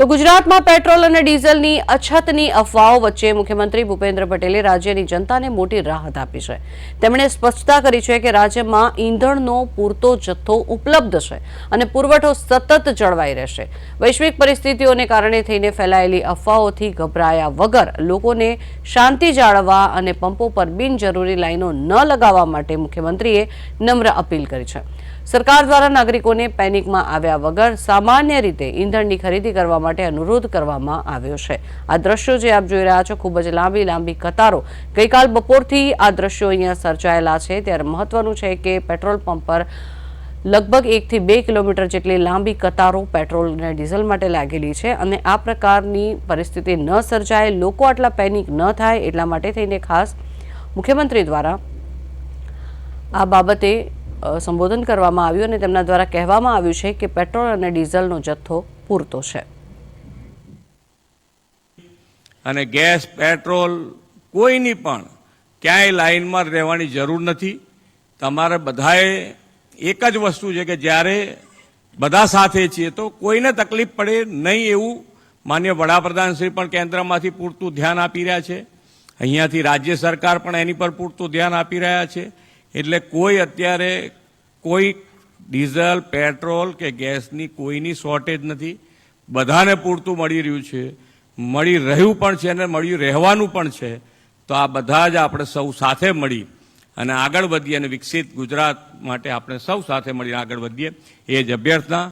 તો ગુજરાતમાં પેટ્રોલ અને ડીઝલની અછતની અફવાઓ વચ્ચે મુખ્યમંત્રી ભૂપેન્દ્ર પટેલે રાજ્યની જનતાને મોટી રાહત આપી છે। તેમણે સ્પષ્ટતા કરી છે કે રાજ્યમાં ઈંધણનો પૂરતો જથ્થો ઉપલબ્ધ છે અને પુરવઠો સતત જળવાઈ રહેશે। વૈશ્વિક પરિસ્થિતિઓને કારણે થઈને ફેલાયેલી અફવાઓથી ગભરાયા વગર લોકોને શાંતિ જાળવવા અને પંપો પર બિનજરૂરી લાઈનો ન લગાવવા માટે મુખ્યમંત્રીએ નમ્ર અપીલ કરી છે। સરકાર દ્વારા નાગરિકોને પેનિકમાં આવ્યા વગર સામાન્ય રીતે ઈંધણની ખરીદી કરવા માટે અનુરોધ કરવામાં આવ્યો છે। આ દ્રશ્યો જે આપ જોઈ રહ્યા છો, ખૂબ જ લાંબી કતારો ગઈકાલ બપોરથી આ દ્રશ્યો અહીંયા સર્જાયેલા છે। ત્યારે મહત્વનું છે કે પેટ્રોલ પંપ પર લગભગ 1 થી 2 કિલોમીટર જેટલી લાંબી કતારો પેટ્રોલ અને ડીઝલ માટે લાગેલી છે અને આ પ્રકારની પરિસ્થિતિ ન સર્જાય, લોકો આટલા પેનિક ન થાય એટલા માટે થઈને ખાસ મુખ્યમંત્રી દ્વારા આ બાબતે સંબોધન કરવામાં આવ્યું અને તેમના દ્વારા કહેવામાં આવ્યું છે કે પેટ્રોલ અને ડીઝલનો જથ્થો પૂરતો છે અને ગેસ પેટ્રોલ કોઈની પણ ક્યાંય લાઈનમાં રહેવાની જરૂર નથી। તમારે બધાએ એક જ વસ્તુ છે કે જ્યારે બધા સાથે છીએ તો કોઈને તકલીફ પડે નહીં એવું માન્ય વડાપ્રધાન શ્રી પણ કેન્દ્રમાંથી પૂરતું ધ્યાન આપી રહ્યા છે। અહીંયાથી રાજ્ય સરકાર પણ એની પર પૂરતું ધ્યાન આપી રહ્યા છે। એટલે કોઈ અત્યારે કોઈ ડીઝલ પેટ્રોલ કે ગેસની કોઈની શોર્ટેજ નથી, બધાને પૂરતું મળી રહ્યું છે, મળી રહ્યું પણ છે અને મળી રહેવાનું પણ છે। તો આ બધા જ આપણે સૌ સાથે મળી અને આગળ વધીએ અને વિકસિત ગુજરાત માટે આપણે સૌ સાથે મળીને આગળ વધીએ એ જ અભ્યર્થના।